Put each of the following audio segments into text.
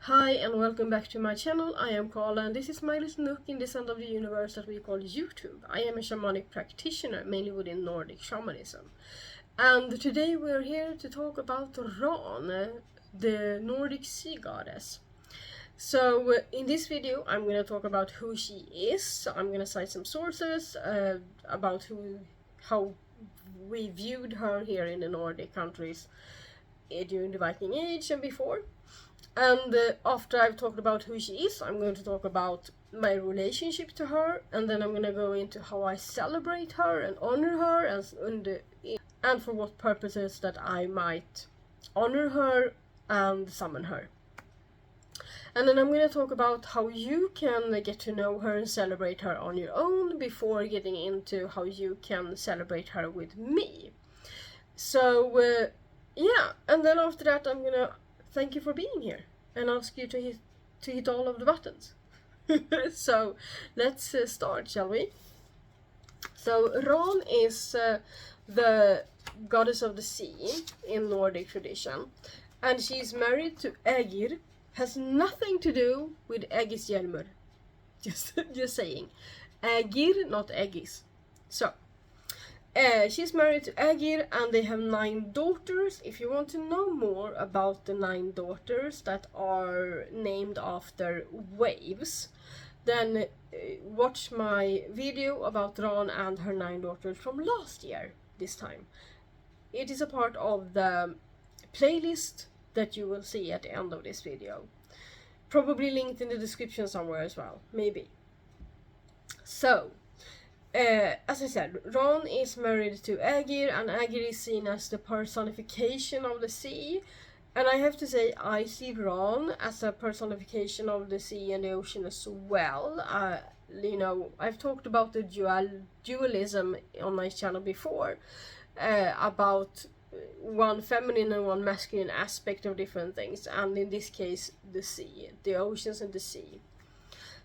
Hi and welcome back to my channel. I am Koala and this is my little nook in this end of the universe that we call YouTube. I am a shamanic practitioner, mainly within Nordic shamanism. And today we're here to talk about Från, the Nordic sea goddess. So in this video I'm going to talk about who she is. So I'm going to cite some sources about how we viewed her here in the Nordic countries during the Viking Age and before. And after I've talked about who she is, I'm going to talk about my relationship to her, and then I'm going to go into how I celebrate her and honor her, and for what purposes that I might honor her and summon her. And then I'm going to talk about how you can get to know her and celebrate her on your own before getting into how you can celebrate her with me. So yeah, and then after that I'm going to thank you for being here and ask you to hit all of the buttons. So let's start, shall we? So Ran is the goddess of the sea in Nordic tradition, and she's married to Ägir. Has nothing to do with Ägir. Just saying. Ägir, not Ägis. So she's married to Ägir and they have 9 daughters. If you want to know more about the 9 daughters that are named after waves, then watch my video about Ran and her 9 daughters from last year this time. It is a part of the playlist that you will see at the end of this video. Probably linked in the description somewhere as well, maybe. So as I said, Ran is married to Ägir, and Ägir is seen as the personification of the sea. And I have to say, I see Ran as a personification of the sea and the ocean as well. You know, I've talked about the dualism on my channel before, about one feminine and one masculine aspect of different things, and in this case, the sea, the oceans and the sea.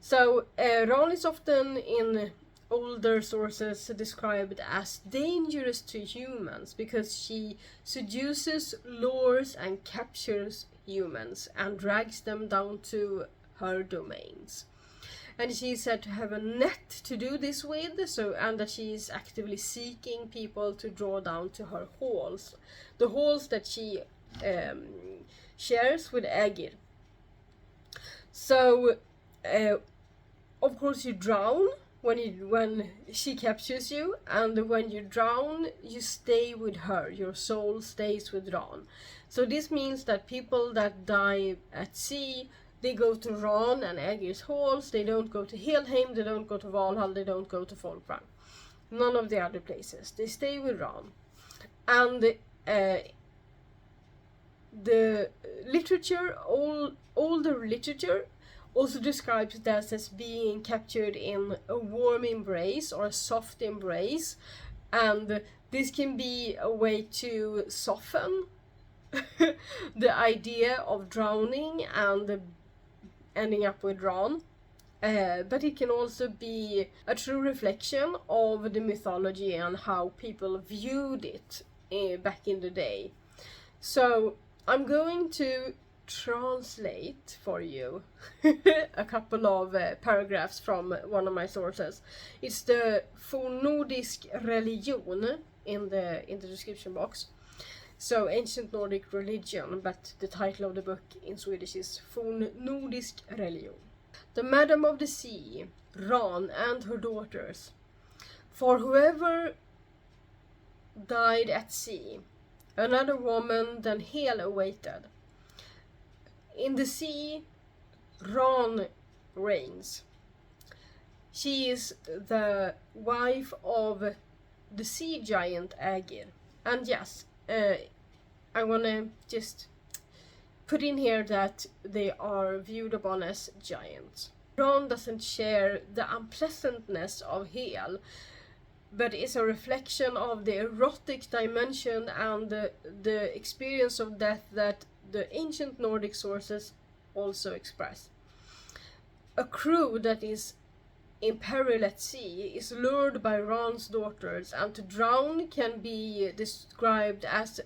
So Ran is often in older sources described as dangerous to humans because she seduces, lures and captures humans and drags them down to her domains. And she is said to have a net to do this with, and that she is actively seeking people to draw down to her halls, the halls that she shares with Ägir. So of course you drown when she captures you, and when you drown you stay with her, your soul stays with Ran. So this means that people that die at sea, they go to Ran and Ägir's halls. They don't go to Helheim, they don't go to Valhall, they don't go to Fornskandinavisk, none of the other places. They stay with Ran. And the literature, older literature, also describes that as being captured in a warm embrace or a soft embrace, and this can be a way to soften the idea of drowning and ending up with Ran. But it can also be a true reflection of the mythology and how people viewed it back in the day. So I'm going to translate for you a couple of paragraphs from one of my sources. It's the Fornnordisk religion in the description box. So ancient Nordic religion, but the title of the book in Swedish is Fornnordisk religion. The Madam of the Sea, Ran and her daughters. For whoever died at sea, another woman than Hel awaited. In the sea, Ran reigns. She is the wife of the sea giant Ägir. And yes, I want to just put in here that they are viewed upon as giants. Ran doesn't share the unpleasantness of Hel, but is a reflection of the erotic dimension and the experience of death that the ancient Nordic sources also express. A crew that is in peril at sea is lured by Ran's daughters, and to drown can be described as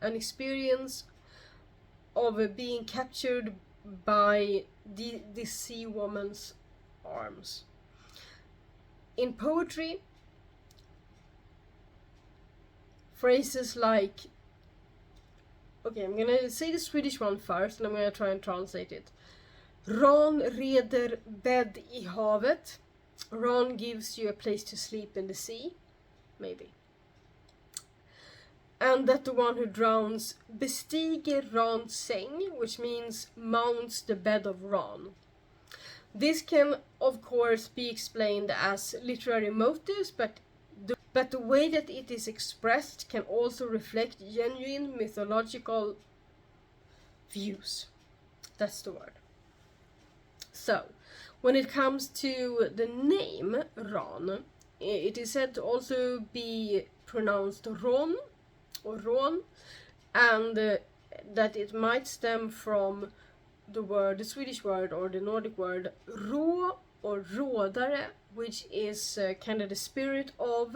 an experience of being captured by the sea woman's arms. In poetry, phrases like, okay, I'm gonna say the Swedish one first and I'm gonna try and translate it. Ran reder bädd i havet. Ran gives you a place to sleep in the sea. Maybe. And that the one who drowns bestiger Rans säng, which means mounts the bed of Ran. This can, of course, be explained as literary motives, but the way that it is expressed can also reflect genuine mythological views. That's the word. So, when it comes to the name Ran, it is said to also be pronounced Ron or Ron, and that it might stem from the Swedish word or the Nordic word rå or rådare, which is kind of the spirit of,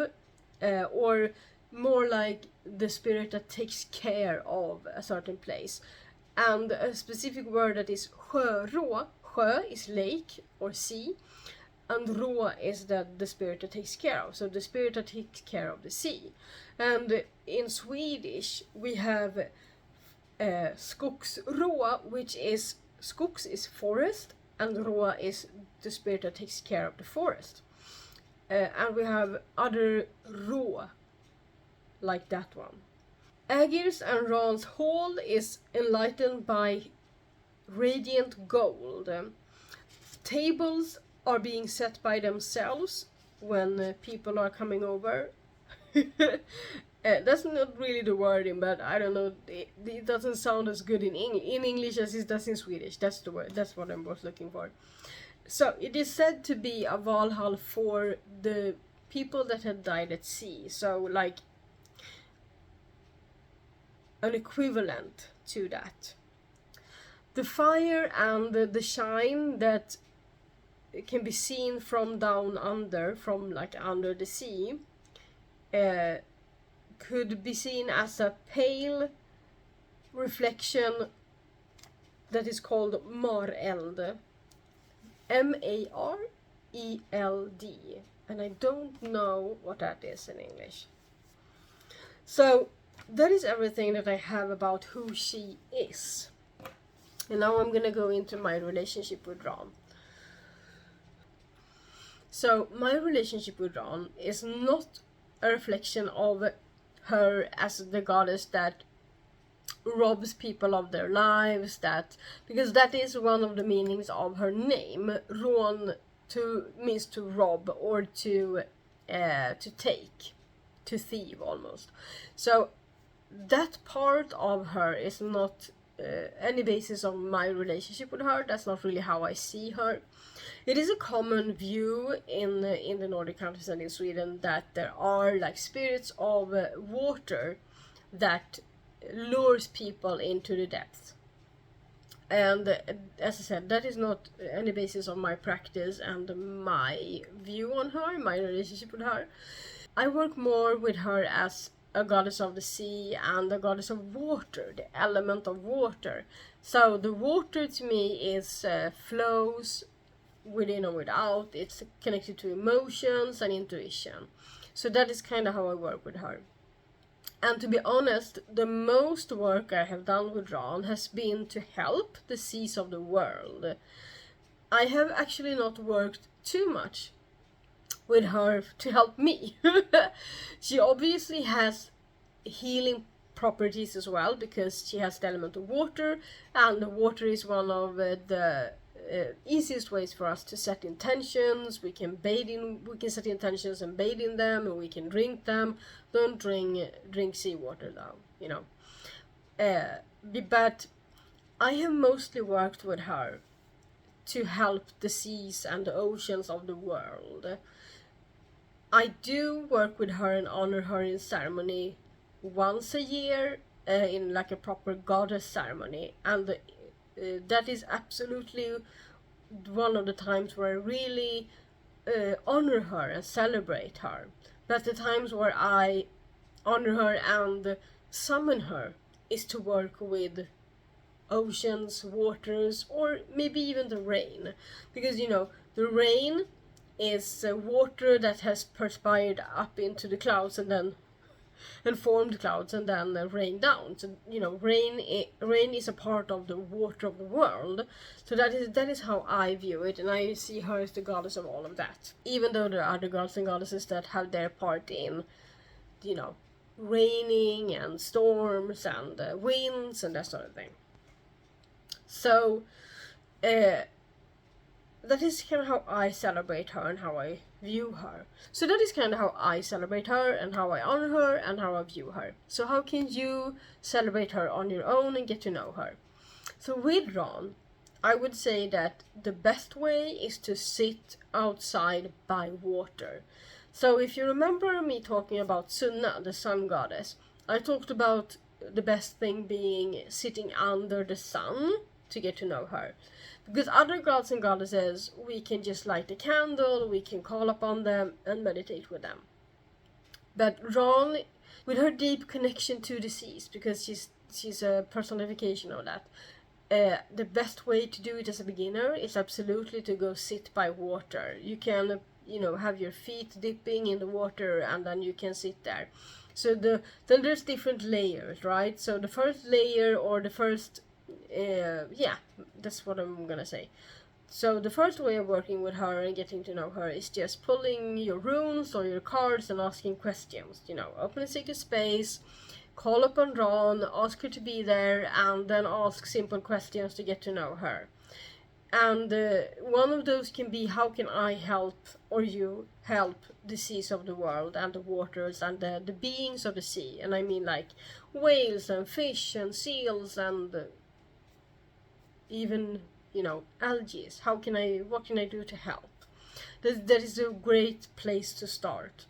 or more like the spirit that takes care of a certain place. And a specific word that is sjörå, sjö is lake or sea, and rå is the spirit that takes care of, so the spirit that takes care of the sea. And in Swedish we have skogsrå, which is, skogs is forest, and rå is the spirit that takes care of the forest. And we have other rå, like that one. Ägir's and Ran's hall is enlightened by radiant gold. Tables are being set by themselves when people are coming over. That's not really the wording, but I don't know, it doesn't sound as good in English as it does in Swedish. That's the word, that's what I was looking for. So it is said to be a Valhall for the people that had died at sea, so like an equivalent to that. The fire and the shine that can be seen from down under, from like under the sea, could be seen as a pale reflection that is called Mareld. Mareld. And I don't know what that is in English. So that is everything that I have about who she is. And now I'm gonna go into my relationship with Ran. So my relationship with Ran is not a reflection of her as the goddess that robs people of their lives, because that is one of the meanings of her name. Ron means to rob or to take, to thieve almost. So that part of her is not any basis of my relationship with her. That's not really how I see her. It is a common view in the Nordic countries and in Sweden that there are like spirits of water that lures people into the depths. And as I said, that is not any basis of my practice and my view on her, my relationship with her. I work more with her as a goddess of the sea and a goddess of water, the element of water. So the water to me is flows within and without. It's connected to emotions and intuition. So that is kind of how I work with her. And to be honest, the most work I have done with Ran has been to help the seas of the world. I have actually not worked too much with her to help me. She obviously has healing properties as well, because she has the element of water, and water is one of the easiest ways for us to set intentions. We can set intentions and bathe in them, and we can drink them. Don't drink seawater though, you know. But I have mostly worked with her to help the seas and the oceans of the world. I do work with her and honor her in ceremony once a year, in like a proper goddess ceremony, and that is absolutely one of the times where I really honor her and celebrate her. But the times where I honor her and summon her is to work with oceans, waters, or maybe even the rain. Because, you know, the rain is water that has perspired up into the clouds and formed clouds and then rain down. So, you know, rain is a part of the water of the world. So that is how I view it, and I see her as the goddess of all of that. Even though there are other gods and goddesses that have their part in, you know, raining and storms and winds and that sort of thing. So that is kind of how I celebrate her and how I view her. So that is kind of how I celebrate her and how I honor her and how I view her. So how can you celebrate her on your own and get to know her? So with Ron, I would say that the best way is to sit outside by water. So if you remember me talking about Sunna, the sun goddess, I talked about the best thing being sitting under the sun to get to know her. Because other gods and goddesses, we can just light a candle, we can call upon them and meditate with them. But Ron, with her deep connection to the seas, because she's a personification of that, the best way to do it as a beginner is absolutely to go sit by water. You can, you know, have your feet dipping in the water and then you can sit there. So then there's different layers, right? So the first layer, or the first yeah, that's what I'm gonna say. So the first way of working with her and getting to know her is just pulling your runes or your cards and asking questions. You know, open a sacred space, call upon Ron, ask her to be there, and then ask simple questions to get to know her. And one of those can be, how can I help, or you help, the seas of the world and the waters and the beings of the sea? And I mean like whales and fish and seals and even, you know, algae. What can I do to help? That is a great place to start.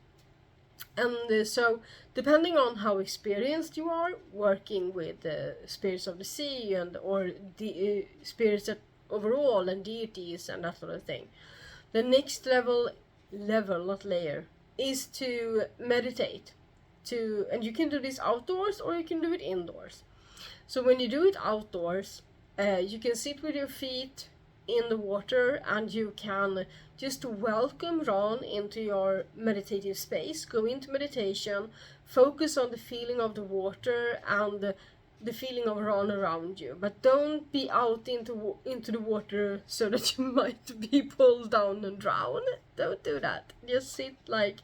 And so, depending on how experienced you are working with the spirits of the sea or the spirits that overall and deities and that sort of thing, the next level, not layer, is to meditate. And you can do this outdoors or you can do it indoors. So when you do it outdoors, you can sit with your feet in the water and you can just welcome Ron into your meditative space. Go into meditation, focus on the feeling of the water and the feeling of Ron around you. But don't be out into the water so that you might be pulled down and drown. Don't do that. Just sit like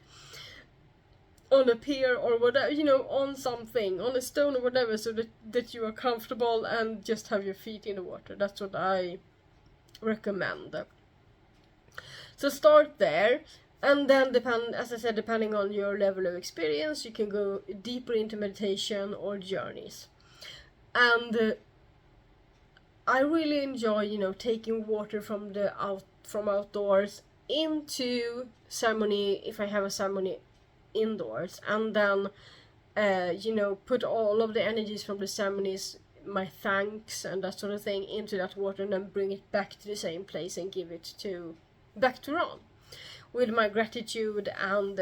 on a pier or whatever, you know, on something, on a stone or whatever, so that you are comfortable and just have your feet in the water. That's what I recommend. So start there, and then as I said, depending on your level of experience, you can go deeper into meditation or journeys. And I really enjoy, you know, taking water from outdoors into ceremony, if I have a ceremony indoors, and then you know, put all of the energies from the ceremonies, my thanks and that sort of thing, into that water, and then bring it back to the same place and give it back to Ron with my gratitude and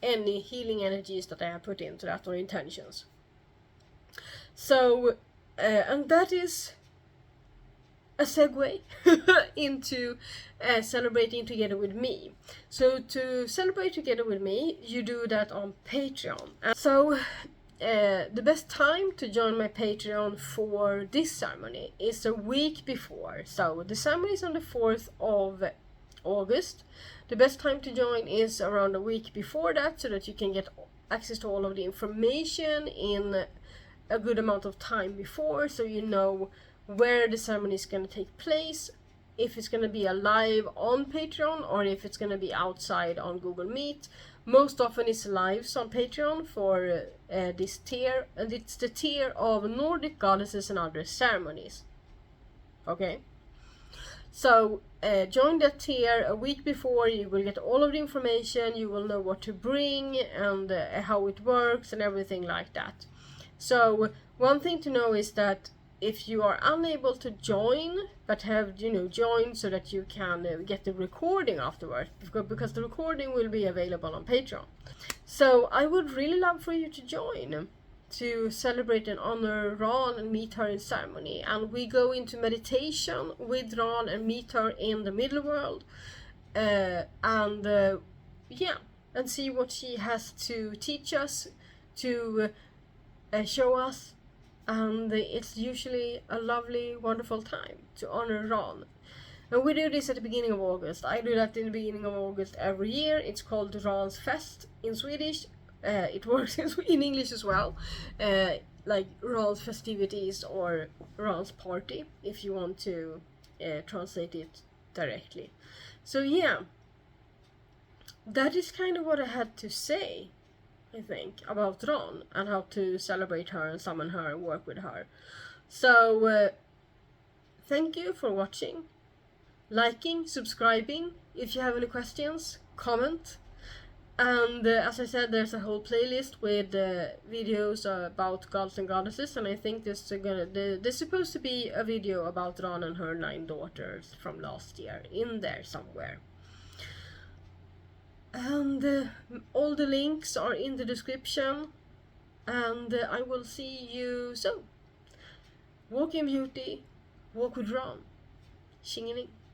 any healing energies that I have put into that, or intentions. So and that is a segue into celebrating together with me. So to celebrate together with me, you do that on Patreon. And so the best time to join my Patreon for this ceremony is a week before. So the ceremony is on the 4th of August. The best time to join is around a week before that, so that you can get access to all of the information in a good amount of time before, so you know where the ceremony is going to take place, if it's going to be a live on Patreon or if it's going to be outside on Google Meet. Most often it's lives on Patreon for this tier, and it's the tier of Nordic goddesses and other ceremonies. Okay? So join that tier a week before. You will get all of the information, you will know what to bring and how it works and everything like that. So one thing to know is that if you are unable to join, but have, you know, joined so that you can get the recording afterwards, because the recording will be available on Patreon. So I would really love for you to join. to celebrate and honor Ran and meet her in ceremony. And we go into meditation with Ran and meet her in the middle world, and see what she has to teach us, to show us. And it's usually a lovely, wonderful time to honor Ran. And we do this at the beginning of August. I do that in the beginning of August every year. It's called Ran's Fest in Swedish. It works in English as well, like Ran's festivities or Ran's party, if you want to translate it directly. So yeah, that is kind of what I had to say, I think, about Ran and how to celebrate her and summon her and work with her. So thank you for watching, liking, subscribing. If you have any questions, comment. And as I said, there's a whole playlist with videos about gods and goddesses, and I think there's supposed to be a video about Ran and her 9 daughters from last year in there somewhere. And all the links are in the description, and I will see you soon. Walk in beauty, walk with Ran. Xingeling.